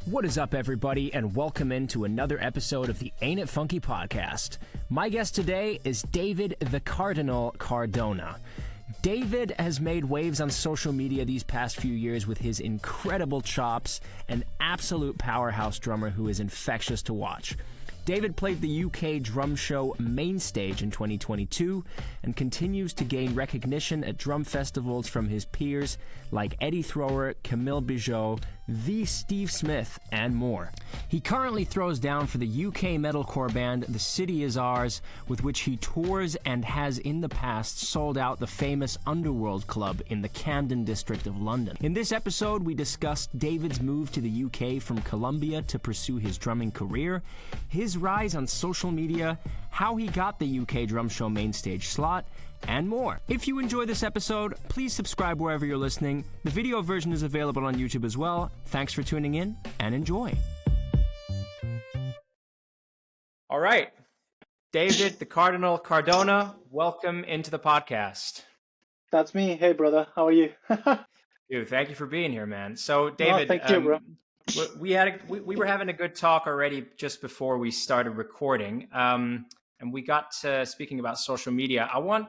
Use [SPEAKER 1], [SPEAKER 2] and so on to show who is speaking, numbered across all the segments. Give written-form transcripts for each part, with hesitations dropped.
[SPEAKER 1] What is up, everybody, and welcome into another episode of the Ain't It Funky podcast. My guest today is David the Cardinal Cardona. David has made waves on social media these past few years with his incredible chops, an absolute powerhouse drummer who is infectious to watch. David played the UK drum show Mainstage in 2022 and continues to gain recognition at drum festivals from his peers like Eddie Thrower, Camille Bijot, The Steve Smith, and more. He currently throws down for the UK metalcore band The City Is Ours, with which he tours and has in the past sold out the famous Underworld Club in the Camden district of London. In this episode, we discussed David's move to the UK from Colombia to pursue his drumming career, his rise on social media, how he got the UK drum show Mainstage slot, and more. If you enjoy this episode, please subscribe wherever you're listening. The video version is available on YouTube as well. Thanks for tuning in and enjoy. All right. David, the Cardinal Cardona, welcome into the podcast.
[SPEAKER 2] That's me. Hey, brother. How are you?
[SPEAKER 1] Dude, thank you for being here, man. So, David,
[SPEAKER 2] thank you, bro.
[SPEAKER 1] we were having a good talk already just before we started recording, and we got to speaking about social media. I want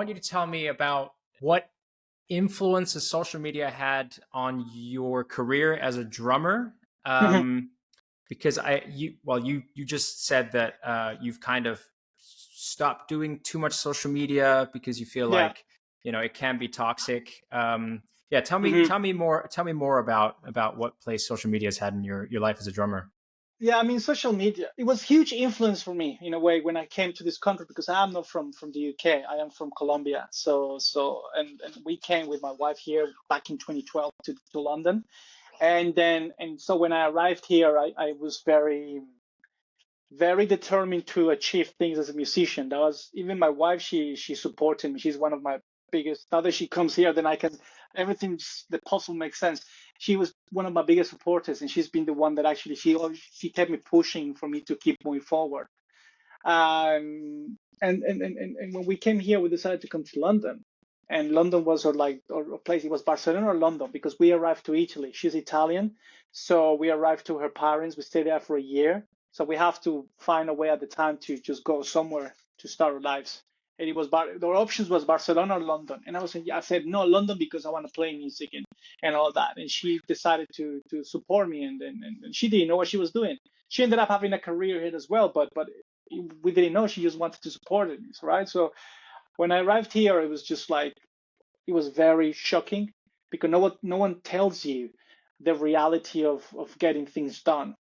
[SPEAKER 1] you to tell me about what influences social media had on your career as a drummer. Because you just said that you've kind of stopped doing too much social media because you feel like it can be toxic. Tell me more about what place social media has had in your life as a drummer.
[SPEAKER 2] Yeah, I mean, social media, it was huge influence for me in a way when I came to this country, because I am not from the UK. I am from Colombia. So we came with my wife here back in 2012 to London. And so when I arrived here, I was very, very determined to achieve things as a musician. That was, even my wife, she supported me. She's one of my biggest, now that she comes here, then everything, the puzzle makes sense. She was one of my biggest supporters, and she's been the one that actually, she kept me pushing for me to keep moving forward. And when we came here, we decided to come to London. And London was a place, it was Barcelona or London, because we arrived to Italy. She's Italian. So we arrived to her parents. We stayed there for a year. So we have to find a way at the time to just go somewhere to start our lives. And it was, the options was Barcelona or London. And I said, no, London, because I want to play music and all that. And she decided to support me. And she didn't know what she was doing. She ended up having a career here as well, but we didn't know. She just wanted to support it, right? So when I arrived here, it was just like, it was very shocking, because no one tells you the reality of getting things done.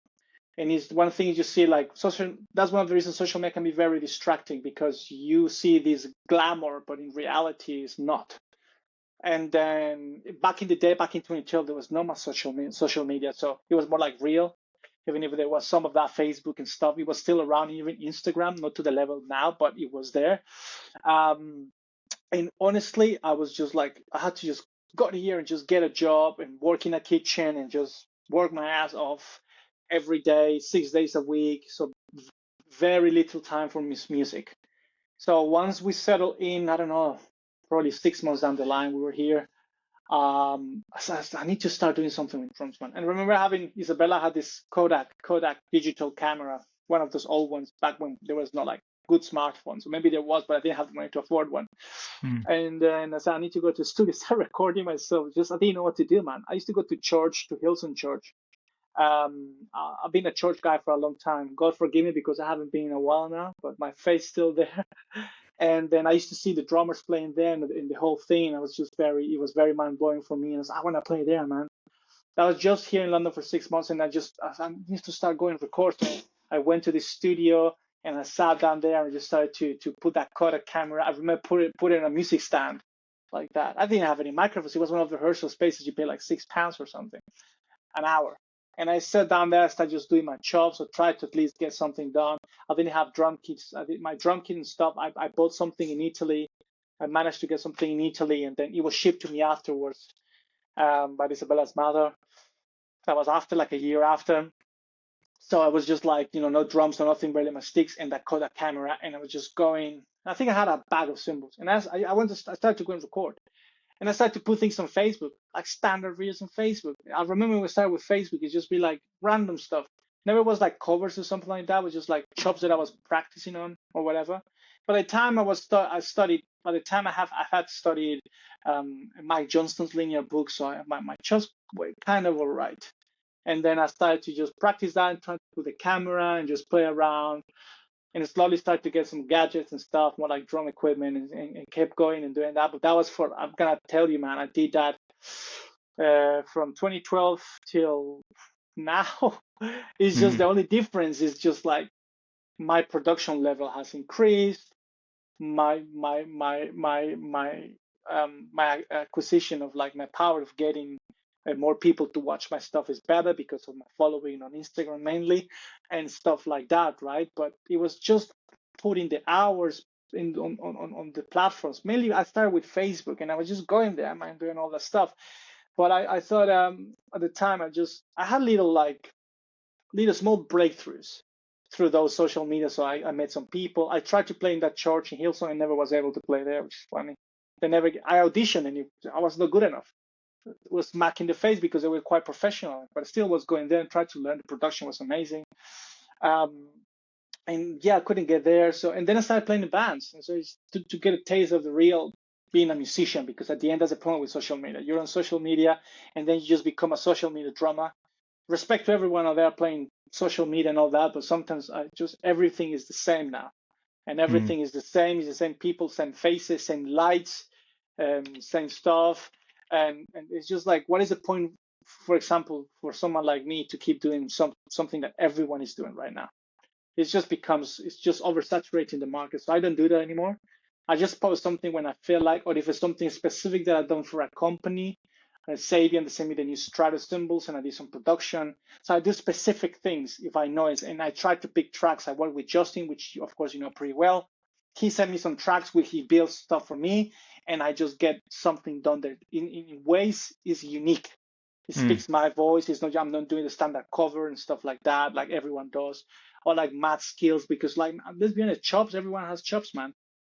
[SPEAKER 2] And it's one thing you see, like that's one of the reasons social media can be very distracting, because you see this glamour, but in reality it's not. And then back in the day, back in 2012, there was no more social media. So it was more like real. Even if there was some of that Facebook and stuff, it was still around, even Instagram, not to the level now, but it was there. And honestly, I was just like, I had to just go here and just get a job and work in a kitchen and just work my ass off every day, 6 days a week. So very little time for music. So once we settled in, I don't know, probably 6 months down the line, we were here. I said, I need to start doing something with drums, man. And I remember Isabella had this Kodak digital camera, one of those old ones back when there was not like good smartphones. So maybe there was, but I didn't have the money to afford one. And then I said, I need to go to the studio, start recording myself. I didn't know what to do, man. I used to go to church, to Hillsong Church. I've been a church guy for a long time. God forgive me, because I haven't been in a while now, but my faith's still there. And then I used to see the drummers playing there and the whole thing. It was very mind blowing for me. And I was, I want to play there, man. I was just here in London for 6 months, and I need to start going to record. So I went to the studio and I sat down there and just started to put that Kodak camera. I remember put it in a music stand like that. I didn't have any microphones. It was one of the rehearsal spaces. You pay like £6 or something an hour. And I sat down there, started just doing my chops, so tried to at least get something done. I didn't have drum kits. I did my drum kit and stuff. I bought something in Italy. I managed to get something in Italy, and then it was shipped to me afterwards by Isabella's mother. That was after, like a year after. So I was just like, no drums, no nothing, really, my sticks and that Kodak camera. And I was just going. I think I had a bag of cymbals. And as I started to go and record. And I started to put things on Facebook, like standard videos on Facebook. I remember when we started with Facebook, it'd just be like random stuff. Never was like covers or something like that. It was just like chops that I was practicing on or whatever. By the time I studied, by the time I had studied Mike Johnston's linear book, so my chops were kind of all right. And then I started to just practice that and try to put the camera and just play around. And slowly started to get some gadgets and stuff, more like drum equipment, and kept going and doing that. But that was I'm gonna tell you, man, I did that from 2012 till now. It's just the only difference is just like my production level has increased, my acquisition of like my power of getting more people to watch my stuff is better because of my following on Instagram mainly and stuff like that, right? But it was just putting the hours in on the platforms. Mainly I started with Facebook and I was just going there and doing all that stuff. But I thought at the time I had little small breakthroughs through those social media. So I met some people. I tried to play in that church in Hillsong and never was able to play there, which is funny. I auditioned and I was not good enough. It was smack in the face because they were quite professional, but I still was going there and tried to learn. The production was amazing. And yeah, I couldn't get there. So, and then I started playing in bands. And so it's to get a taste of the real being a musician, because at the end, that's the point with social media. You're on social media and then you just become a social media drummer. Respect to everyone out there playing social media and all that, but sometimes everything is the same now, and everything is the same. It's the same people, same faces, same lights, same stuff, and it's just like, what is the point? For example, for someone like me to keep doing something that everyone is doing right now, it's just oversaturating the market. So I don't do that anymore. I just post something when I feel like, or if it's something specific that I've done for a company. Sabian, they send me the new Strato cymbals and I do some production. So I do specific things if I know it. And I try to pick tracks. I work with Justin, which of course you know pretty well. He sent me some tracks where he builds stuff for me and I just get something done that in ways is unique. It speaks my voice. I'm not doing the standard cover and stuff like that, like everyone does. Or like math skills, because like, let's be honest, chops, everyone has chops, man.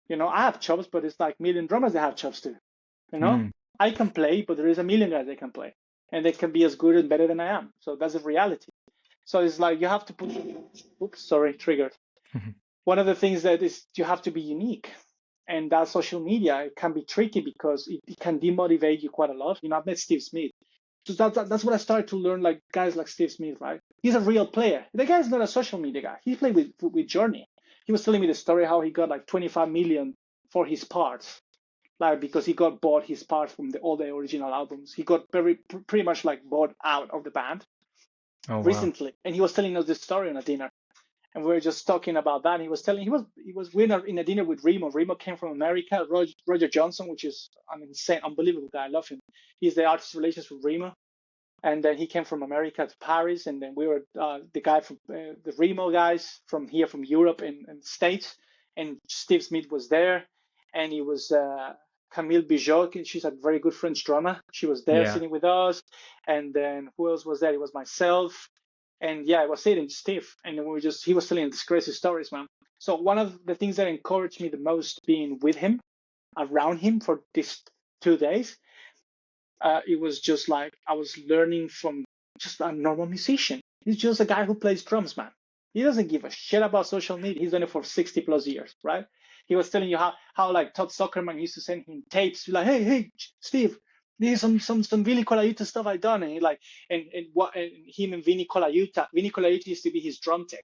[SPEAKER 2] You know, I have chops, but it's like million drummers that have chops too. You know? I can play, but there is a million guys that can play, and they can be as good and better than I am. So that's a reality. So it's like you have to put. Oops, sorry, triggered. One of the things that is you have to be unique, and that social media it can be tricky because it can demotivate you quite a lot. You know, I've met Steve Smith. So that's what I started to learn. Like guys like Steve Smith, right? He's a real player. The guy's not a social media guy. He played with Journey. He was telling me the story how he got like 25 million for his parts. Like because he got bought his parts from all the original albums. He got pretty much like bought out of the band recently, and he was telling us this story on a dinner, and we were just talking about that. And he was winner in a dinner with Remo. Remo came from America. Roger Johnson, which is an insane, unbelievable guy. I love him. He's the artist relations with Remo, and then he came from America to Paris, and then we were the guy from the Remo guys from here from Europe and States, and Steve Smith was there, and he was. Camille Bijot, she's a very good French drummer. She was there sitting with us. And then who else was there? It was myself. And yeah, I was sitting Steve. And he was telling these crazy stories, man. So one of the things that encouraged me the most being with him, around him for these 2 days, it was just like I was learning from just a normal musician. He's just a guy who plays drums, man. He doesn't give a shit about social media. He's done it for 60 plus years, right? He was telling you how like Todd Zuckerman used to send him tapes, like, hey, Steve, there's some Vinny Colaiuta stuff I done, and he like, and him and Vinny Colaiuta used to be his drum tech,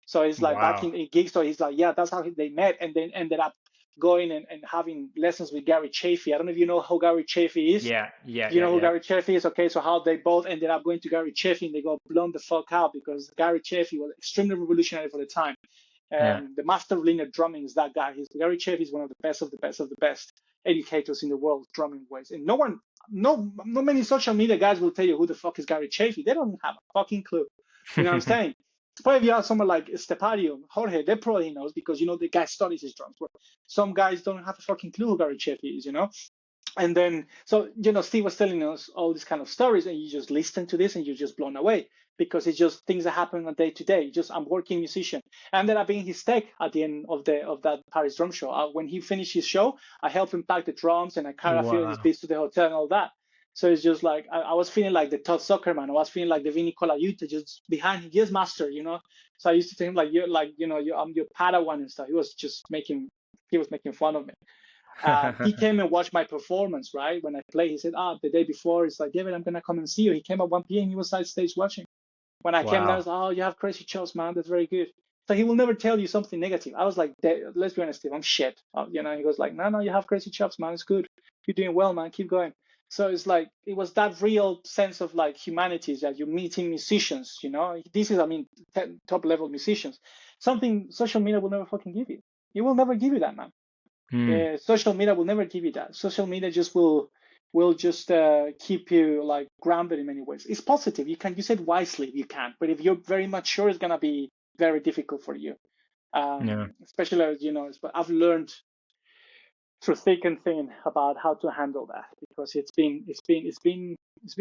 [SPEAKER 2] so it's like back in gigs, so he's like, yeah, that's how they met, and then ended up going and having lessons with Gary Chaffee. I don't know if you know who Gary Chaffee is.
[SPEAKER 1] Yeah.
[SPEAKER 2] You know who Gary Chaffee is? Okay, so how they both ended up going to Gary Chaffee and they got blown the fuck out because Gary Chaffee was extremely revolutionary for the time. The master of linear drumming is that guy. Gary Chaffee is one of the best of the best of the best educators in the world, drumming ways. And no many social media guys will tell you who the fuck is Gary Chaffee. They don't have a fucking clue. You know what I'm saying? Probably if you have someone like Stepario, Jorge, they probably knows because, you know, the guy studies his drums. But some guys don't have a fucking clue who Gary Chaffee is, you know? And then, so, Steve was telling us all these kind of stories, and you just listen to this and you're just blown away because it's just things that happen on day to day. Just, I'm working musician. I ended up being his tech at the end of that Paris drum show. When he finished his show, I helped him pack the drums and I carried a few of his
[SPEAKER 1] Wow.
[SPEAKER 2] beats to the hotel and all that. So it's just like, I was feeling like the Todd Zuckerman. I was feeling like the Vinny Colaiuta just behind him. Yes, master. So I used to tell him like, I'm your Padawan and stuff. He was making fun of me. He came and watched my performance, right? When I played, he said, the day before, it's like, David, I'm going to come and see you. He came at 1 p.m. He was side stage watching. When I came down, I
[SPEAKER 1] Wow.
[SPEAKER 2] was like, oh, you have crazy chops, man. That's very good. So he will never tell you something negative. I was like, let's be honest, Steve, I'm shit. He goes like, no, you have crazy chops, man. It's good. You're doing well, man. Keep going. So it's like, it was that real sense of like humanity that you're meeting musicians, This is, top level musicians. Something social media will never fucking give you. It will never give you that, man.
[SPEAKER 1] Hmm.
[SPEAKER 2] Social media will never give you that. Social media just will just keep you like grounded in many ways. It's positive. You said wisely, you can, but if you're very mature, it's gonna be very difficult for you.
[SPEAKER 1] Yeah.
[SPEAKER 2] Especially as but I've learned through thick and thin about how to handle that because it's been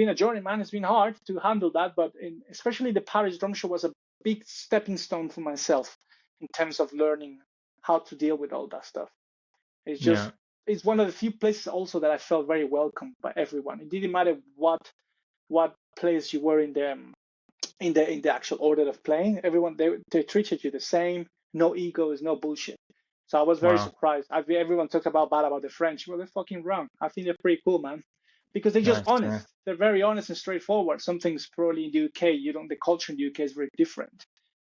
[SPEAKER 2] a journey, man. It's been hard to handle that, but especially the Paris drum show was a big stepping stone for myself in terms of learning how to deal with all that stuff.
[SPEAKER 1] Yeah.
[SPEAKER 2] It's one of the few places also that I felt very welcomed by everyone. It didn't matter what place you were in the actual order of playing. Everyone they treated you the same. No egos, no bullshit. So I was very
[SPEAKER 1] Wow.
[SPEAKER 2] surprised. Everyone talks bad about the French. Well, they're fucking wrong. I think they're pretty cool, man, because they're just
[SPEAKER 1] Nice. Yeah.
[SPEAKER 2] honest. They're very honest and straightforward. Some things probably in the UK, the culture in the UK is very different.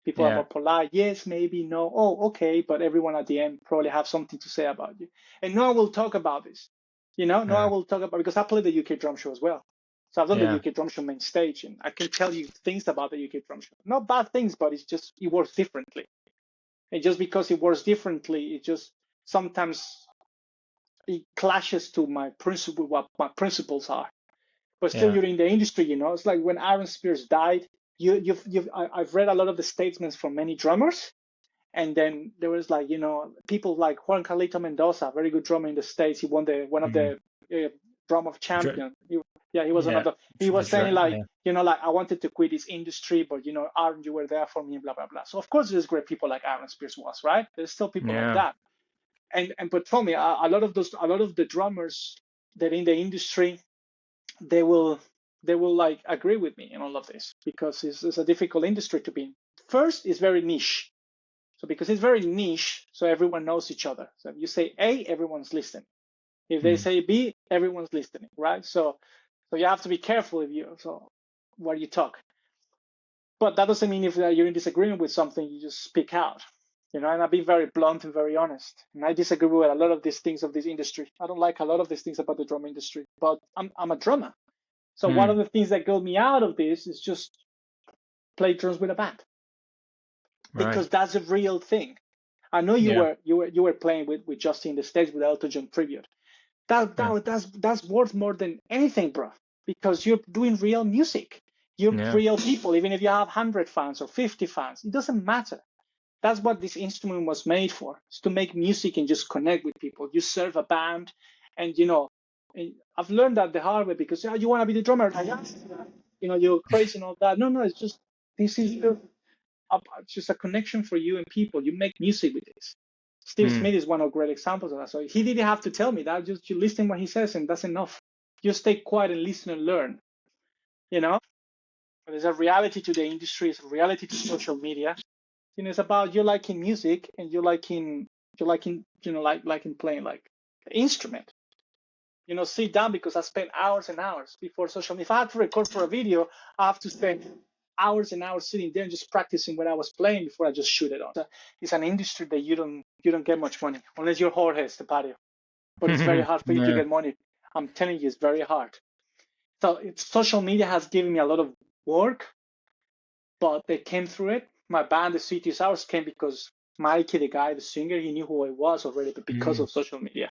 [SPEAKER 2] People are
[SPEAKER 1] Yeah.
[SPEAKER 2] more polite. Yes, maybe, no. Oh, okay. But everyone at the end probably have something to say about you. And no one will talk about this. No
[SPEAKER 1] Yeah.
[SPEAKER 2] one will talk about because I played the UK drum show as well. So I've done the
[SPEAKER 1] Yeah.
[SPEAKER 2] UK drum show main stage, and I can tell you things about the UK drum show. Not bad things, but it works differently. And just because it works differently, it just sometimes it clashes to what my principles are. But still,
[SPEAKER 1] Yeah.
[SPEAKER 2] you're in the industry. It's like when Aaron Spears died. I've read a lot of the statements from many drummers, and then there was like people like Juan Carlito Mendoza, very good drummer in the States. He won the one of
[SPEAKER 1] Mhm.
[SPEAKER 2] the drum of
[SPEAKER 1] Dr-
[SPEAKER 2] champion. Yeah, he was one of
[SPEAKER 1] yeah.
[SPEAKER 2] the. He was saying like
[SPEAKER 1] Yeah.
[SPEAKER 2] like I wanted to quit this industry, but Aaron, you were there for me, blah blah blah. So of course there's great people like Aaron Spears was, right? There's still people like
[SPEAKER 1] Yeah.
[SPEAKER 2] that. And but for me, a lot of the drummers that in the industry, they will they will like agree with me in all of this because it's a difficult industry to be in. First, it's very niche. So because it's very niche, so everyone knows each other. So if you say A, everyone's listening. If they
[SPEAKER 1] Hmm.
[SPEAKER 2] say B, everyone's listening, right? So you have to be careful where you talk. But that doesn't mean if you're in disagreement with something, you just speak out. And I've been very blunt and very honest. And I disagree with a lot of these things of this industry. I don't like a lot of these things about the drum industry. But I'm a drummer. So one
[SPEAKER 1] Hmm.
[SPEAKER 2] of the things that got me out of this is just play drums with a band
[SPEAKER 1] Right.
[SPEAKER 2] because that's a real thing. I know you
[SPEAKER 1] Yeah.
[SPEAKER 2] were you were you were playing with Justin the stage with Elton John tribute. That,
[SPEAKER 1] Yeah.
[SPEAKER 2] that that's worth more than anything, bro. Because you're doing real music. You're
[SPEAKER 1] Yeah.
[SPEAKER 2] real people. Even if you have 100 fans or 50 fans, it doesn't matter. That's what this instrument was made for. Is to make music and just connect with people. You serve a band, and and I've learned that the hard way because you want to be the drummer. Like, you're crazy and all that. No, no, it's just this is just a connection for you and people. You make music with this. Steve
[SPEAKER 1] Hmm.
[SPEAKER 2] Smith is one of great examples of that. So he didn't have to tell me that. Just you listen what he says, and that's enough. Just stay quiet and listen and learn. You know, but there's a reality to the industry. It's a reality to social media. It's about you liking music and you liking liking playing like an instrument. Sit down because I spent hours and hours before social media. If I had to record for a video, I have to spend hours and hours sitting there and just practicing what I was playing before I just shoot it on. So it's an industry that you don't get much money unless you're Jorge Estepario. But it's very hard for you to
[SPEAKER 1] Yeah.
[SPEAKER 2] get money. I'm telling you, it's very hard. So social media has given me a lot of work, but they came through it. My band, the Cities Hours, came because Mikey, the guy, the singer, he knew who I was already, but because
[SPEAKER 1] Hmm.
[SPEAKER 2] of social media,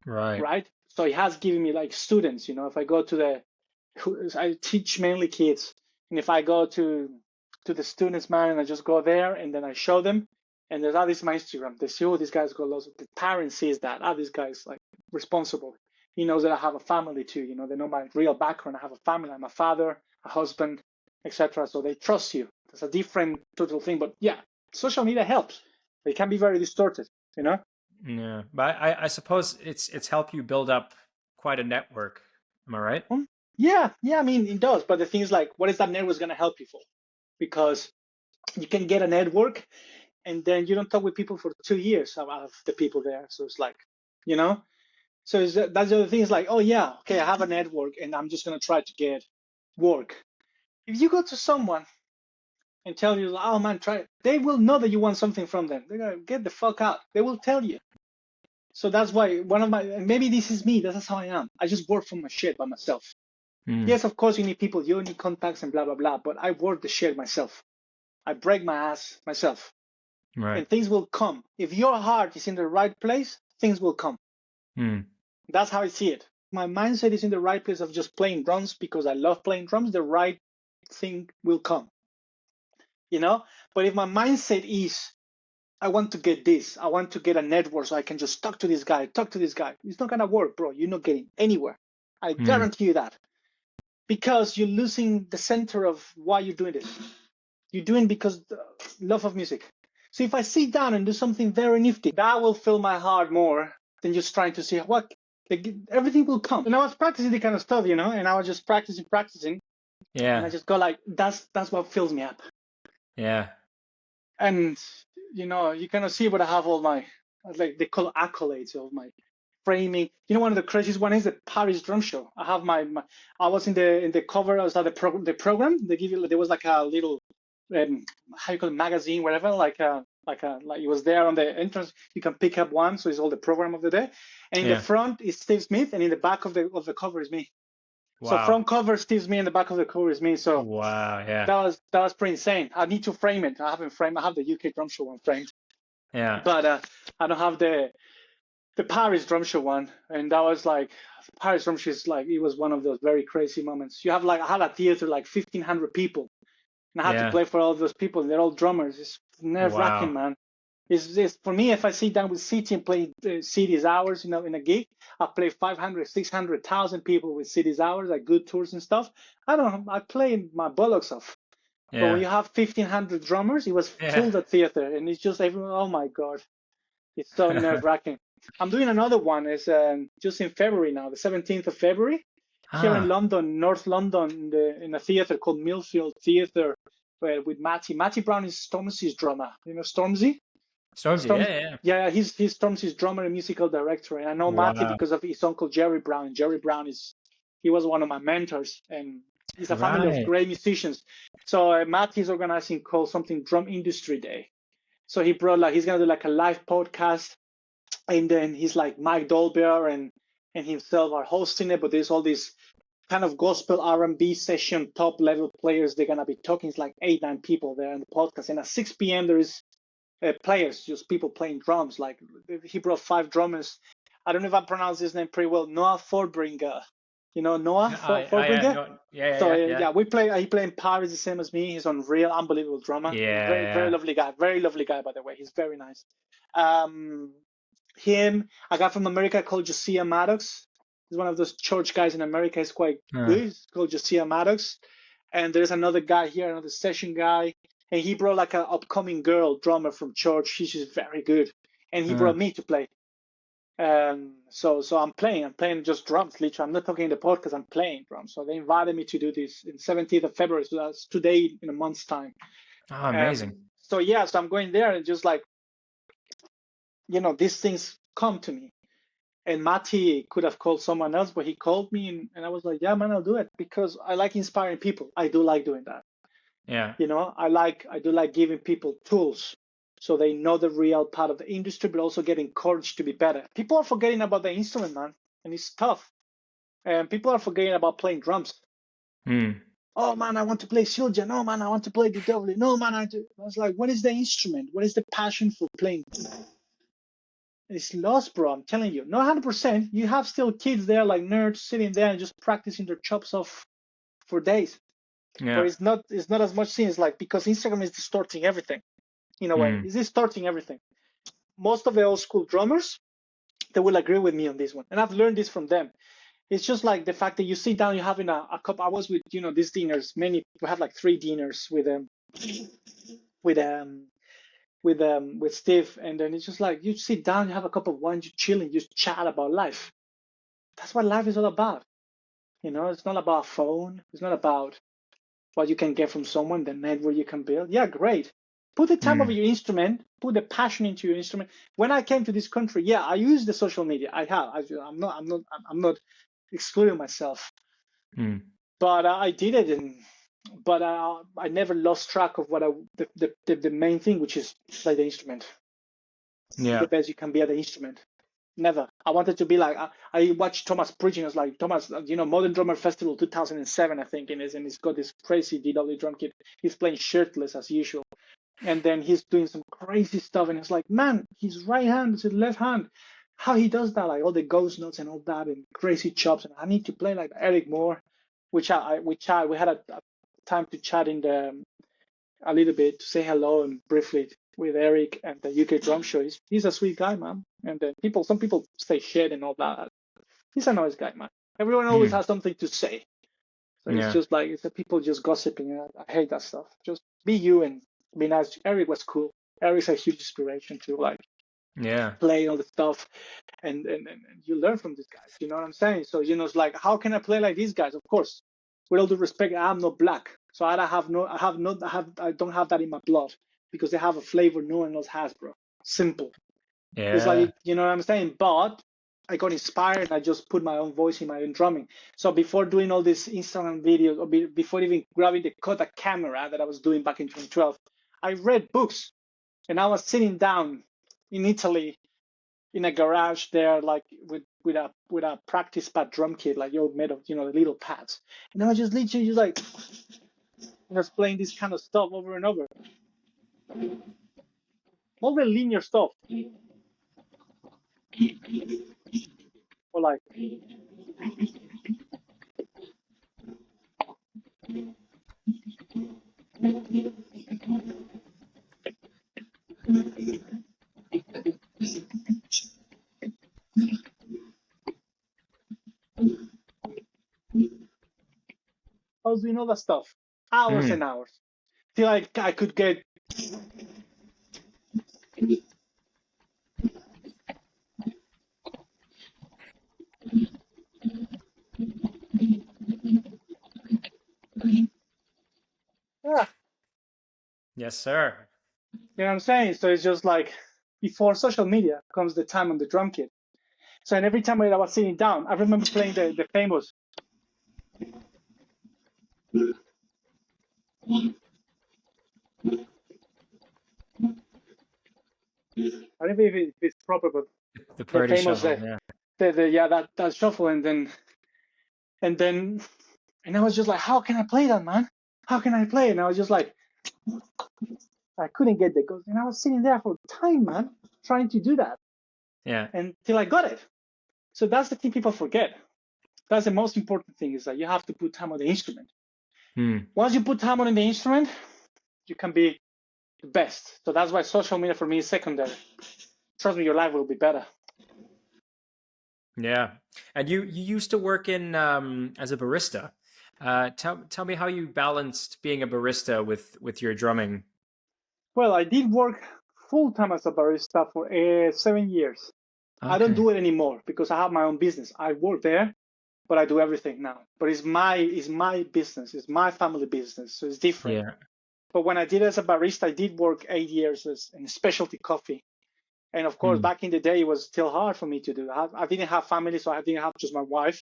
[SPEAKER 1] Right.
[SPEAKER 2] right? So it has given me like students. If I go to I teach mainly kids, and if I go to the students, man, and I just go there and then I show them, and there's this is my Instagram. They see, oh, these guys got lots of. The parent sees that, this guy's like responsible. He knows that I have a family too. They know my real background. I have a family. I'm a father, a husband, etc. So they trust you. It's a different total thing. But yeah, social media helps. It can be very distorted.
[SPEAKER 1] Yeah, but I suppose it's helped you build up quite a network. Am I right?
[SPEAKER 2] Yeah. I mean, it does. But the thing is, like, what is that network going to help you for? Because you can get a network, and then you don't talk with people for 2 years out of the people there. So it's like, you know. So that's the other thing. Is like, oh yeah, okay, I have a network, and I'm just going to try to get work. If you go to someone and tell you, oh man, try it, they will know that you want something from them. They're going to get the fuck out. They will tell you. So that's why maybe this is me. That's how I am. I just work for my shit by myself. Yes, of course, you need people, you need contacts and blah, blah, blah. But I work the shit myself. I break my ass myself.
[SPEAKER 1] Right.
[SPEAKER 2] And things will come. If your heart is in the right place, things will come. That's how I see it. My mindset is in the right place of just playing drums because I love playing drums. The right thing will come. But if my mindset is, I want to get this, I want to get a network so I can just talk to this guy, it's not going to work, bro. You're not getting anywhere. I guarantee you that. Because you're losing the center of why you're doing this. You're doing because the love of music. So if I sit down and do something very nifty, that will fill my heart more than just trying to see what everything will come. And I was practicing the kind of stuff, and I was just practicing.
[SPEAKER 1] Yeah.
[SPEAKER 2] And I just go like, that's what fills me up.
[SPEAKER 1] Yeah.
[SPEAKER 2] And you kind of see what I have all my, like they call accolades of my framing. One of the craziest one is the Paris drum show. I have I was in the cover. I was at the program. There was like a little how you call it, magazine, whatever, like it was there on the entrance. You can pick up one, so it's all the program of the day. And in the front is Steve Smith, and in the back of the cover is me.
[SPEAKER 1] Wow.
[SPEAKER 2] So front cover Steve Smith, and the back of the cover is me. So
[SPEAKER 1] wow, yeah,
[SPEAKER 2] that was pretty insane. I need to frame it. I haven't framed. I have the UK drum show one framed.
[SPEAKER 1] Yeah.
[SPEAKER 2] But I don't have the Paris drum show one, and that was like Paris drum show is like, it was one of those very crazy moments. You have I had a theater like 1,500 people, and I had to play for all those people, and they're all drummers. It's nerve-wracking, man. It's for me, if I sit down with CT and play CD's hours, in a gig, I play 500, 600,000 people with CD's hours, like good tours and stuff. I play my bollocks off. Yeah. But when you have 1,500 drummers, it was filled the theater, and it's just everyone. Oh my god, it's so nerve-wracking. I'm doing another one. It's just in February now, the 17th of February, here in London, North London, in a theater called Millfield Theatre, with Matty. Matty Brown is Stormzy's drummer. You know Stormzy?
[SPEAKER 1] Stormzy, yeah.
[SPEAKER 2] He's Stormzy's drummer and musical director. And I know Matty because of his uncle Jerry Brown. Jerry Brown he was one of my mentors, and he's a family of great musicians. So Matty is organizing something Drum Industry Day. So he brought he's gonna do like a live podcast, and then he's like Mike Dolbear and himself are hosting it. But there's all these kind of gospel R&B session top level players. They're gonna be talking. It's like 8-9 people there in the podcast. And at 6 p.m. there is players, just people playing drums. Like he brought 5 drummers. I don't know if I pronounce his name pretty well. Noah Forbringer. You know Noah Forbringer? He play in Paris the same as me. He's unreal, unbelievable drummer. Very lovely guy. Very lovely guy, by the way. He's very nice. Him, a guy from America called Josiah Maddox. He's one of those church guys in America. He's quite good. He's called Josiah Maddox. And there's another guy here, another session guy. And he brought like an upcoming girl drummer from church. She's just very good. And he brought me to play. So I'm playing just drums, literally. I'm not talking in the podcast, I'm playing drums. So they invited me to do this in 17th of February. So that's today in a month's time.
[SPEAKER 1] Oh, amazing.
[SPEAKER 2] So I'm going there and just like, these things come to me. And Matty could have called someone else, but he called me and I was like, yeah, man, I'll do it because I like inspiring people. I do like doing that.
[SPEAKER 1] Yeah.
[SPEAKER 2] I do like giving people tools so they know the real part of the industry, but also get encouraged to be better. People are forgetting about the instrument, man, and it's tough. And people are forgetting about playing drums. Oh, man, I want to play Silja. No, man, I want to play the DW. No, man, I was like, what is the instrument? What is the passion for playing? It's lost, bro. I'm telling you. Not 100%. You have still kids there like nerds sitting there and just practicing their chops off for days. Yeah. But it's not as much seen. It's like because Instagram is distorting everything in a way. It's distorting everything. Most of the old school drummers, they will agree with me on this one. And I've learned this from them. It's just like the fact that you sit down, you're having a cup. I was with, these dinners, we had like 3 dinners with um with Steve, and then it's just like you sit down, you have a cup of wine, you chilling, you chat about life. That's what life is all about. It's not about a phone. It's not about what you can get from someone, the network you can build. Yeah, great. Put the time over your instrument, put the passion into your instrument. When I came to this country, yeah, I use the social media. I have. I'm not excluding myself, but I did it, but I never lost track of what the main thing, which is play the instrument.
[SPEAKER 1] Yeah.
[SPEAKER 2] The best you can be at the instrument. Never. I wanted to be like, I watched Thomas preaching. I was like, Thomas, Modern Drummer Festival 2007, I think, and he's got this crazy DW drum kit. He's playing shirtless as usual. And then he's doing some crazy stuff. And it's like, man, his right hand is his left hand. How he does that, like all the ghost notes and all that and crazy chops. And I need to play like Eric Moore, we had a time to chat a little bit, to say hello and briefly with Eric and the UK Drum Show. He's a sweet guy, man. And then some people say shit and all that. He's a nice guy, man. Everyone always has something to say. So it's just like, it's the people just gossiping. I hate that stuff. Just be you and be nice. Eric was cool. Eric's a huge inspiration to play all the stuff. And you learn from these guys. You know what I'm saying? So, it's like, how can I play like these guys? Of course, with all due respect, I'm not black. So I don't have that in my blood, because they have a flavor no one else has, bro. Simple.
[SPEAKER 1] Yeah.
[SPEAKER 2] It's like, you know what I'm saying? But I got inspired. I just put my own voice in my own drumming. So before doing all these Instagram videos, or before even grabbing the Kodak camera that I was doing back in 2012, I read books, and I was sitting down in Italy in a garage there, like with a practice pad drum kit, like made of the little pads, and I was just literally just like just playing this kind of stuff over and over, all the linear stuff, or like I was doing all that stuff, hours and hours, till I could get. Yeah.
[SPEAKER 1] Yes, sir.
[SPEAKER 2] You know what I'm saying? So it's just like, before social media comes the time on the drum kit. So, and every time I was sitting down, I remember playing the famous. I don't know if it's proper, but
[SPEAKER 1] The
[SPEAKER 2] the
[SPEAKER 1] party
[SPEAKER 2] famous
[SPEAKER 1] shuffle,
[SPEAKER 2] that shuffle, and I was just like, how can I play that, man? How can I play? And I was just like, I couldn't get the ghost, and I was sitting there for time, man, trying to do that.
[SPEAKER 1] Yeah.
[SPEAKER 2] Until I got it. So that's the thing people forget. That's the most important thing, is that you have to put time on the instrument. Once you put time on the instrument, you can be the best. So that's why social media for me is secondary. Trust me, your life will be better.
[SPEAKER 1] Yeah. And you used to work in as a barista. Tell me how you balanced being a barista with your drumming.
[SPEAKER 2] Well, I did work full time as a barista for 7 years.
[SPEAKER 1] Okay.
[SPEAKER 2] I don't do it anymore because I have my own business. I work there, but I do everything now. But it's my business. It's my family business. So it's different.
[SPEAKER 1] Yeah.
[SPEAKER 2] But when I did as a barista, I did work 8 years in specialty coffee. And of course, back in the day, it was still hard for me to do. I didn't have family, so I didn't have just my wife.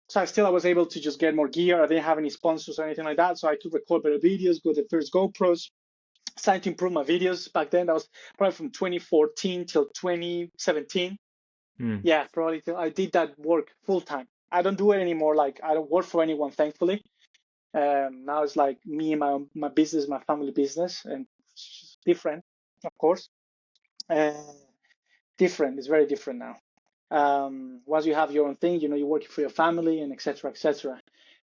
[SPEAKER 2] So I was able to just get more gear. I didn't have any sponsors or anything like that. So I could record better videos, got the first GoPros, started to improve my videos. Back then, that was probably from 2014 till 2017. Yeah, probably I did that work full time. I don't do it anymore. Like, I don't work for anyone, thankfully. Now it's like me and my business, my family business, and it's different, of course. Different. It's very different now. Once you have your own thing, you're working for your family, and etc. etc.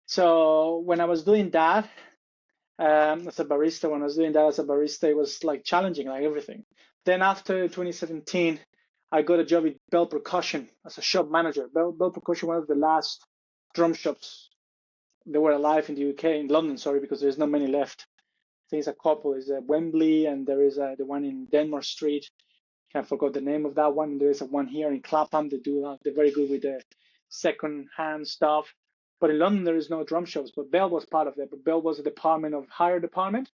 [SPEAKER 2] So when I was doing that as a barista, it was like challenging, like everything. Then after 2017, I got a job with Bell Percussion as a shop manager. Bell Percussion, one of the last drum shops that were alive in the UK, in London, sorry, because there's not many left. I think it's a couple. Is Wembley, and there is the one in Denmark Street. I forgot the name of that one. There is a one here in Clapham. They do they're very good with the second-hand stuff. But in London, there is no drum shops. But Bell was part of that. But Bell was a department of hire department.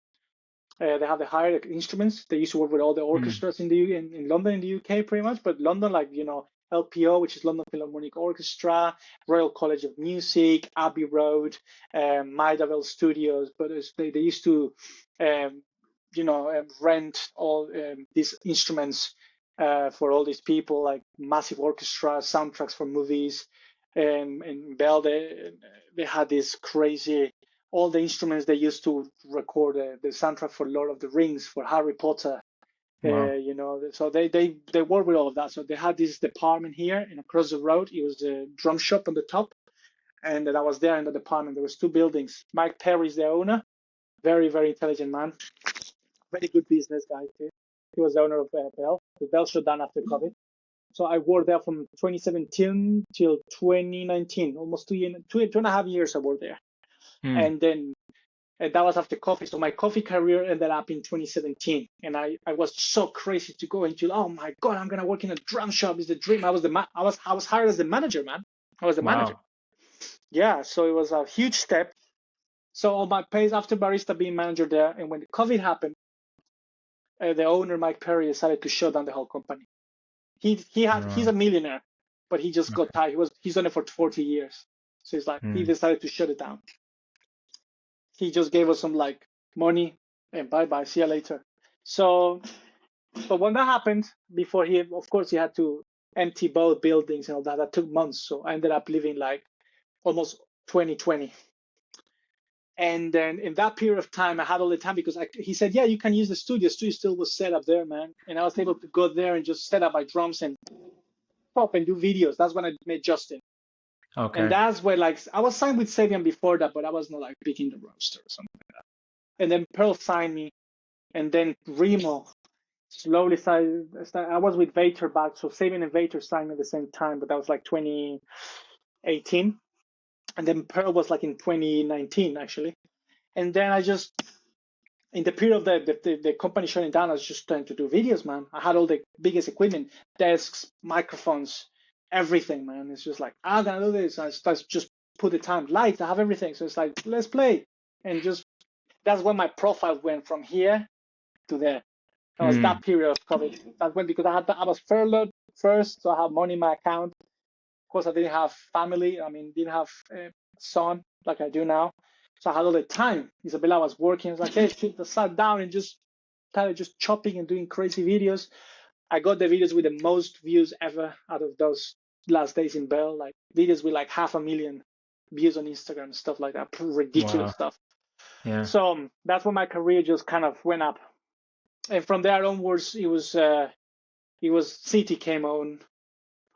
[SPEAKER 2] They have the higher instruments. They used to work with all the orchestras in London, in the UK, pretty much. But London, like, LPO, which is London Philharmonic Orchestra, Royal College of Music, Abbey Road, Maida Vale Studios. But they used to, rent all these instruments for all these people, like massive orchestras, soundtracks for movies. In Bell, they had this crazy, all the instruments they used to record the soundtrack for Lord of the Rings, for Harry Potter.
[SPEAKER 1] Wow.
[SPEAKER 2] So they work with all of that. So they had this department here, and across the road, it was a drum shop on the top. And I was there in the department. There was two buildings. Mike Perry is the owner. Very, very intelligent man. Very good business guy too. He was the owner of Bell. The Bell shut down after COVID. So I worked there from 2017 till 2019, almost 2.5 years I worked there. And then that was after coffee. So my coffee career ended up in 2017. And I was so crazy to go into, oh my God, I'm going to work in a drum shop. It's the dream. I was hired as the manager, man. I was the manager. Yeah. So it was a huge step. So all my pays after barista being manager there. And when the COVID happened, the owner, Mike Perry, decided to shut down the whole company. He's a millionaire, but he just got tired. He's done it for 40 years. So it's like, he decided to shut it down. He just gave us some like money and bye-bye, see you later. So, but when that happened, before of course, he had to empty both buildings and all that. That took months. So I ended up living like almost 2020. And then in that period of time, I had all the time because he said, yeah, you can use the studio. The studio still was set up there, man. And I was able to go there and just set up my drums and pop and do videos. That's when I met Justin. Okay. And that's where, like, I was signed with Sabian before that, but I was not like picking the roster or something like that. And then Pearl signed me, and then Remo slowly started. I was with Vater back, so Sabian and Vater signed me at the same time, but that was like 2018. And then Pearl was like in 2019, actually. And then I just, in the period of the company shutting down, I was just trying to do videos, man. I had all the biggest equipment, desks, microphones, everything, man. It's just like, I'm going to do this. I just put the time, lights, I have everything. So it's like, let's play. And just, that's when my profile went from here to there. That was that period of COVID. That went because I was furloughed first, so I had money in my account. Of course, I didn't have family. Didn't have a son like I do now. So I had all the time. Isabella was working. I was like, hey, I sat down and just started just chopping and doing crazy videos. I got the videos with the most views ever out of those last days in Bell, like videos with like 500,000 views on Instagram, stuff like that, ridiculous stuff. Yeah. So that's when my career just kind of went up. And from there onwards, it was City came on.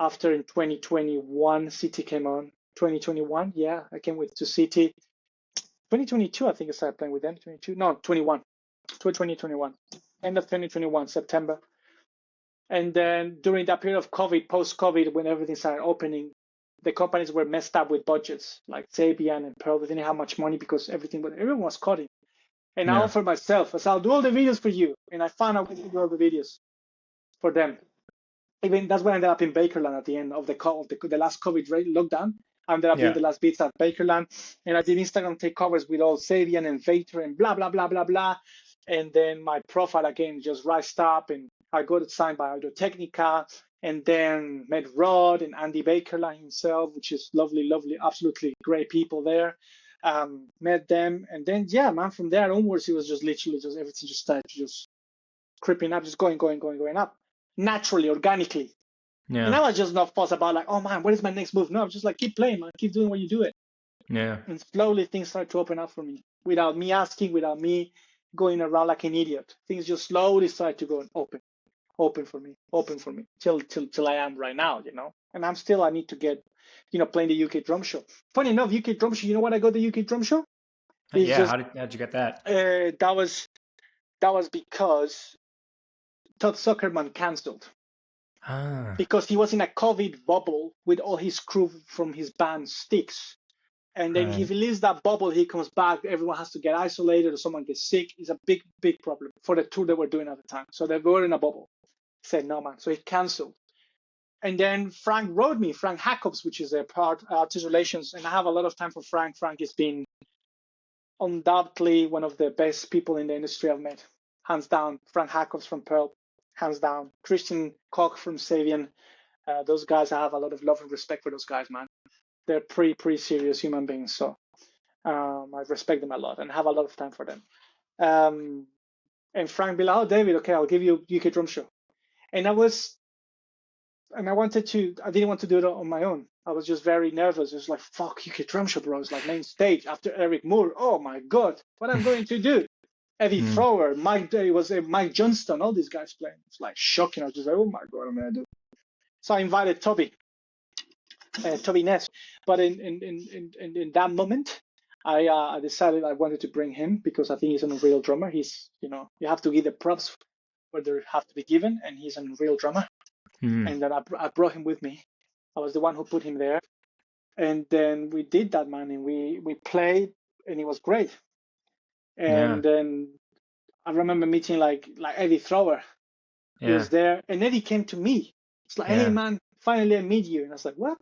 [SPEAKER 2] After in 2021, City came on. 2021, yeah, I came to City. 2022, I think I started playing with them. 21. 2021. End of 2021, September. And then during that period of COVID, post-COVID, when everything started opening, the companies were messed up with budgets, like Sabian and Pearl. They didn't have much money because everyone was cutting. And I offered myself, I said, I'll do all the videos for you. And I found out to do all the videos for them. Even that's when I ended up in Bakerland at the end of the last COVID lockdown. I ended up doing the last beats at Bakerland. And I did Instagram takeovers with all Sabian and Vater and blah, blah, blah, blah, blah. And then my profile again just rised up, and I got signed by Audio Technica, and then met Rod and Andy Bakerland himself, which is lovely, lovely, absolutely great people there. Met them, and then man, from there onwards, it was just literally just everything just started just creeping up, just going up naturally, organically. Yeah. And I was just not fussed about like, oh man, what is my next move? No, I'm just like, keep playing, man, keep doing what you do it. Yeah. And slowly things started to open up for me without me asking, without me going around like an idiot. Things just slowly started to go and open for me till I am right now, And I need to get, playing the UK drum show. Funny enough, UK drum show. You know what I got the UK drum show?
[SPEAKER 1] How'd you get that?
[SPEAKER 2] That was because Todd Zuckerman canceled.
[SPEAKER 1] Ah,
[SPEAKER 2] because he was in a COVID bubble with all his crew from his band Styx. And then
[SPEAKER 1] right.
[SPEAKER 2] if he leaves that bubble, he comes back, everyone has to get isolated or someone gets sick. It's a big, big problem for the tour they were doing at the time. So they were in a bubble. He said, no, man. So he canceled. And then Frank wrote me, Frank Jacobs, which is a part artist relations. And I have a lot of time for Frank. Frank has been undoubtedly one of the best people in the industry I've met. Hands down. Frank Jacobs from Pearl, hands down. Christian Koch from Savian. Those guys, I have a lot of love and respect for those guys, man. They're pretty serious human beings. So I respect them a lot and have a lot of time for them. And Frank be like, oh, David, okay, I'll give you UK Drum Show. And I didn't want to do it on my own. I was just very nervous. It was like, fuck, UK Drum Show, bro. It's like main stage after Eric Moore. Oh my God, what I'm going to do? Eddie
[SPEAKER 1] Mm,
[SPEAKER 2] Thrower, Mike Johnston, all these guys playing. It's like shocking. I was just like, oh my God, what am I going to do? So I invited Toby Ness. But in that moment, I decided I wanted to bring him because I think he's an unreal drummer. He's, you have to give the props where they have to be given, and he's an unreal drummer.
[SPEAKER 1] mm,
[SPEAKER 2] And then I brought him with me. I was the one who put him there. And then we did that, man, and we played, and it was great.
[SPEAKER 1] yeah,
[SPEAKER 2] And then I remember meeting like Eddie Thrower. He
[SPEAKER 1] yeah,
[SPEAKER 2] was there, and Eddie came to me. It's like, hey,
[SPEAKER 1] yeah,
[SPEAKER 2] man, finally I meet you. And I was like, what?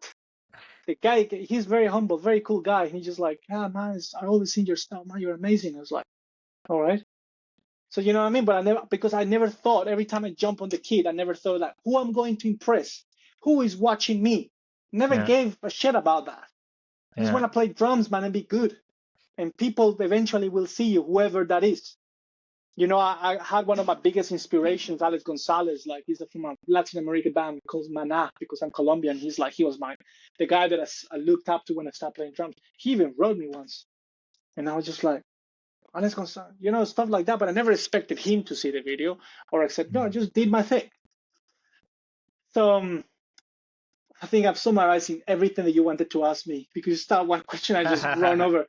[SPEAKER 2] The guy, he's very humble, very cool guy. And he's just like, yeah, man, I always seen your stuff, man. You're amazing. I was like, all right. So you know what I mean? But because I never thought, every time I jump on the kid, I never thought like, who I'm going to impress, who is watching me. Never
[SPEAKER 1] yeah,
[SPEAKER 2] gave a shit about that. I just
[SPEAKER 1] yeah,
[SPEAKER 2] want to play drums, man, and be good. And people eventually will see you, whoever that is. I had one of my biggest inspirations, Alex Gonzalez. Like he's from a Latin American band called Mana because I'm Colombian. He was the guy that I looked up to when I started playing drums. He even wrote me once, and I was just like, Alex Gonzalez, stuff like that. But I never expected him to see the video, or I said, no, I
[SPEAKER 1] mm.
[SPEAKER 2] just did my thing. So I think I'm summarizing everything that you wanted to ask me because you start one question I just run over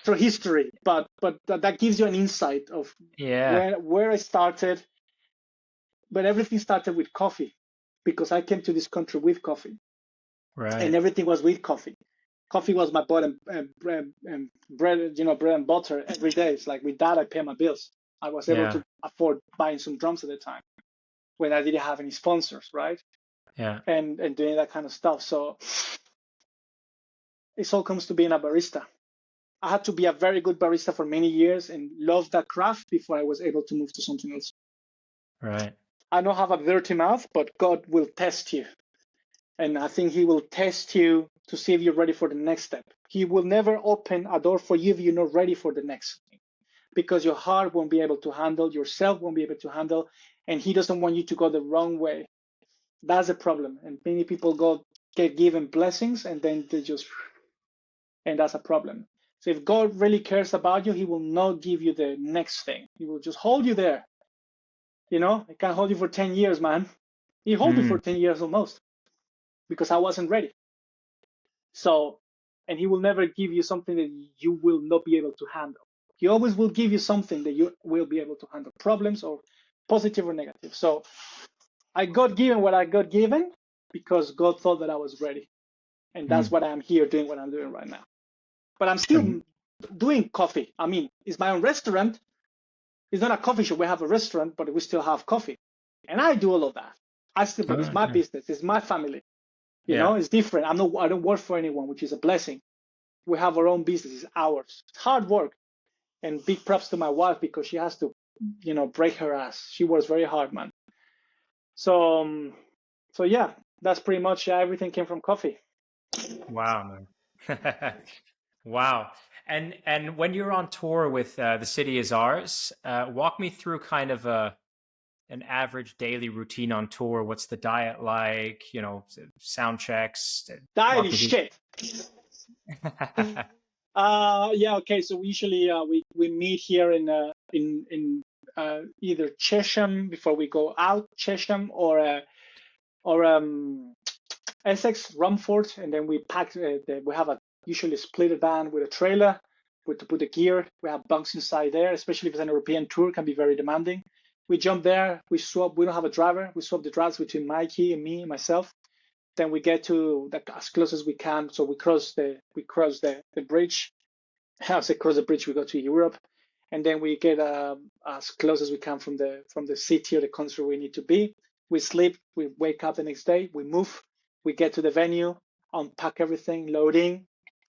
[SPEAKER 2] through history, but that gives you an insight of
[SPEAKER 1] Yeah,
[SPEAKER 2] where I started. But everything started with coffee because I came to this country with coffee, and
[SPEAKER 1] right.
[SPEAKER 2] everything was with coffee. Coffee was my bread and bread, bread and butter every day. It's like with that I pay my bills. I was able
[SPEAKER 1] Yeah,
[SPEAKER 2] to afford buying some drums at the time when I didn't have any sponsors, right?
[SPEAKER 1] yeah,
[SPEAKER 2] And doing that kind of stuff. So it all comes to being a barista. I had to be a very good barista for many years and love that craft before I was able to move to something else.
[SPEAKER 1] right.
[SPEAKER 2] I don't have a dirty mouth, but God will test you. And I think he will test you to see if you're ready for the next step. He will never open a door for you if you're not ready for the next thing because your heart won't be able to handle, yourself won't be able to handle, and he doesn't want you to go the wrong way. That's a problem. And many people get given blessings and then and that's a problem. So if God really cares about you, he will not give you the next thing. He will just hold you there. He can't hold you for 10 years, man. He held me for
[SPEAKER 1] Mm,
[SPEAKER 2] 10 years almost because I wasn't ready. So, and he will never give you something that you will not be able to handle. He always will give you something that you will be able to handle, problems or positive or negative. So I got given what I got given because God thought that I was ready. And that's
[SPEAKER 1] mm.
[SPEAKER 2] what I'm here doing, what I'm doing right now. But I'm
[SPEAKER 1] And
[SPEAKER 2] still doing coffee. I mean, it's my own restaurant. It's not a coffee shop. We have a restaurant, but we still have coffee. And I do all of that. But it's my
[SPEAKER 1] okay.
[SPEAKER 2] business. It's my family.
[SPEAKER 1] Yeah,
[SPEAKER 2] It's different. I don't work for anyone, which is a blessing. We have our own business. It's ours. It's hard work. And big props to my wife because she has to, break her ass. She works very hard, man. So, so yeah, that's pretty much everything came from coffee.
[SPEAKER 1] wow, man. Wow. And when you're on tour with The City Is Ours, walk me through kind of an average daily routine on tour. What's the diet like? Sound checks.
[SPEAKER 2] Diet
[SPEAKER 1] Walk
[SPEAKER 2] is
[SPEAKER 1] me
[SPEAKER 2] shit.
[SPEAKER 1] through.
[SPEAKER 2] Yeah, okay. So we usually we meet here in either Chesham before we go out, Chesham or Essex, Rumford, and then we pack. We have a usually split a van with a trailer to put the gear. We have bunks inside there, especially if it's an European tour, can be very demanding. We jump there, we swap. We don't have a driver. We swap the drivers between Mikey and me and myself. Then we get to as close as we can. So we cross the bridge. As I cross the bridge, we go to Europe, and then we get as close as we can from the city or the country we need to be. We sleep. We wake up the next day. We move. We get to the venue, unpack everything, loading.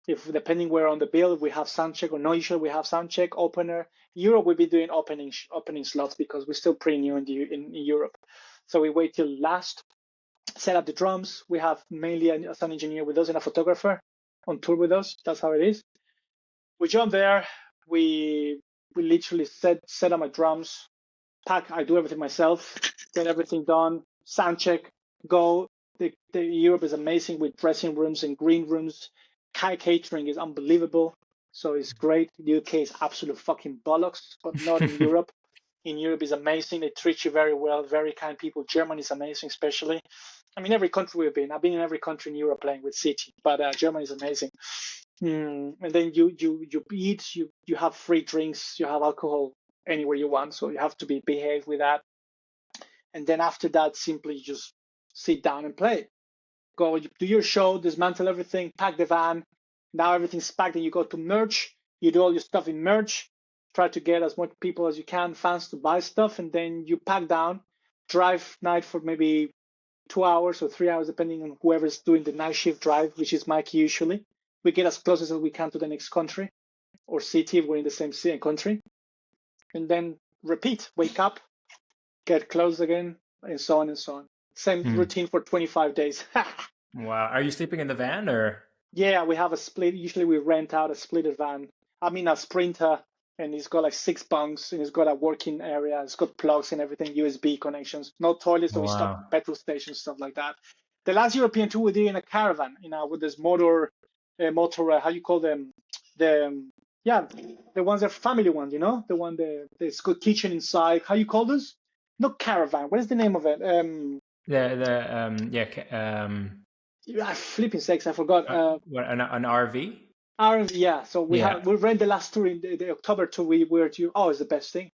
[SPEAKER 2] If depending where on the bill, we have sound check or no. Usually we have sound check, opener. Europe, we'll be doing opening slots because we're still pretty new in Europe. So we wait till last, set up the drums. We have mainly a sound engineer with us and a photographer on tour with us. That's how it is. We jump there. We literally set up my drums, pack. I do everything myself. Get everything done. Sound check. Go. The Europe is amazing with dressing rooms and green rooms. Catering is unbelievable. So it's great. The UK is absolute fucking bollocks, but not in Europe. In Europe is amazing. They treat you very well. Very kind people. Germany is amazing, especially. I mean, every country we've been. I've been in every country in Europe playing with City, but Germany is amazing. And then you eat, you have free drinks, you have alcohol anywhere you want, so you have to behave with that. And then after that, simply just sit down and play. Go do your show, dismantle everything, pack the van. Now everything's packed, and you go to merch. You do all your stuff in merch. Try to get as much people as you can, fans to buy stuff, and then you pack down, drive night for maybe 2 hours or 3 hours, depending on whoever's doing the night shift drive, which is Mikey usually. We get as close as we can to the next country or city if we're in the same city and country. And then repeat, wake up, get close again, and so on and so on. Same routine for 25 days.
[SPEAKER 1] Wow. Are you sleeping in the van or?
[SPEAKER 2] Yeah, we have a split. Usually we rent out a splitted van. I mean, a Sprinter, and it's got like 6 bunks, and it's got a working area. It's got plugs and everything, USB connections, no toilets, so we stop at petrol stations, stuff like that. The last European tour we did in a caravan, with this motor, how you call them? The ones that are family ones, the one that's got kitchen inside. How you call this? Not caravan. What is the name of it? Flipping sakes, I forgot.
[SPEAKER 1] What, an RV?
[SPEAKER 2] RV, yeah. So we ran the last tour in the October tour. We were to. Oh, it's the best thing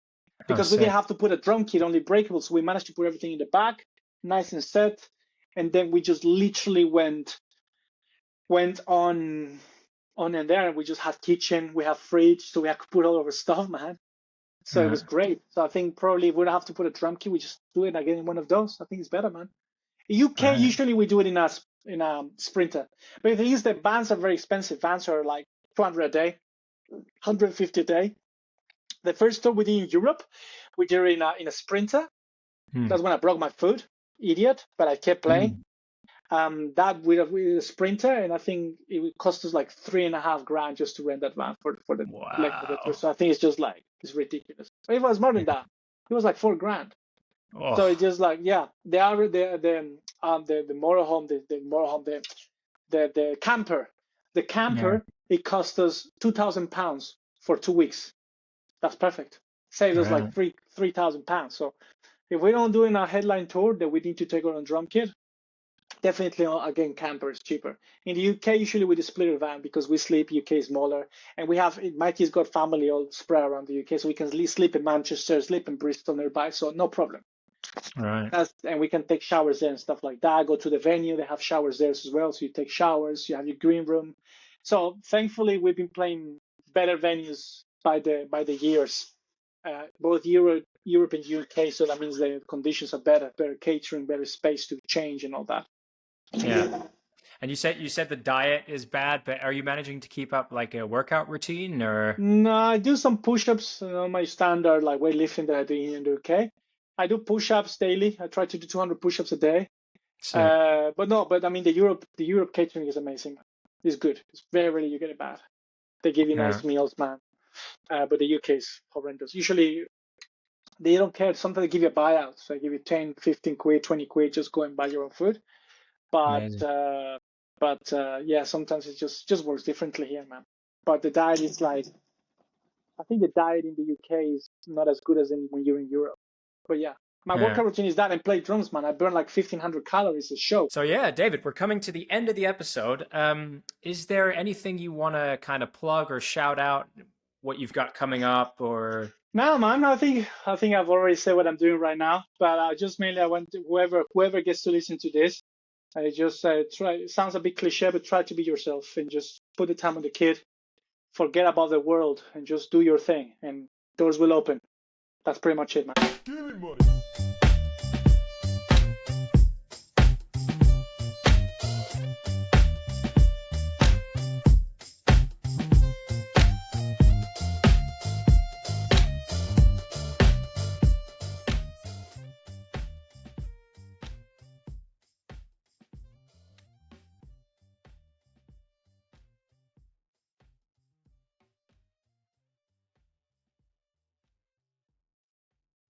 [SPEAKER 2] because we didn't have to put a drum kit, only breakable. So we managed to put everything in the back, nice and set, and then we just literally went on in there, and we just had kitchen, we have fridge, so we had to put all of our stuff, man. So it was great. So I think probably we don't have to put a drum kit, we just do it again in one of those. I think it's better, man. UK usually we do it in a Sprinter, but the thing is that vans are very expensive. Vans are like 200 a day, 150 a day. The first tour we did in Europe, we did it in a Sprinter. That's when I broke my foot, idiot, but I kept playing. That with a Sprinter, and I think it would cost us like $3,500 just to rent that van for the length of the tour. So I think it's ridiculous. But it was more than that. It was like $4,000. Oh. So it's just like the motorhome, the camper, it cost us £2,000 for 2 weeks. That's perfect. Saves us like £3,000. So if we don't do in a headline tour that we need to take our own drum kit, definitely, again, camper is cheaper. In the UK, usually we do splitter van because we sleep. UK is smaller, and Mikey's got family all spread around the UK, so we can sleep in Manchester, sleep in Bristol nearby, so no problem.
[SPEAKER 1] Right.
[SPEAKER 2] And we can take showers there and stuff like that. Go to the venue; they have showers there as well, so you take showers. You have your green room. So thankfully, we've been playing better venues by the years, both Europe and UK. So that means the conditions are better catering, better space to change, and all that.
[SPEAKER 1] Yeah. And you said the diet is bad, but are you managing to keep up like a workout routine or? No,
[SPEAKER 2] I do some push-ups, my standard like weightlifting that I do in the UK. I do push-ups daily. I try to do 200 push-ups a day. But I mean the Europe catering is amazing. It's good. It's very rarely you get it bad. They give you nice meals, man. But the UK is horrendous. Usually they don't care. Sometimes they give you a buyout. So they give you 10, 15 quid, 20 quid, just go and buy your own food. But sometimes it just works differently here, man. But the diet is like, I think the diet in the UK is not as good as when you're in Europe. But yeah, my workout routine is that and play drums, man. I burn like 1,500 calories a show.
[SPEAKER 1] So yeah, David, we're coming to the end of the episode. Is there anything you want to kind of plug or shout out? What you've got coming up, or
[SPEAKER 2] No, man, I think I've already said what I'm doing right now, but just mainly I want whoever gets to listen to this, I just try. It sounds a bit cliche, but try to be yourself and just put the time on the kid. Forget about the world and just do your thing, and doors will open. That's pretty much it, man.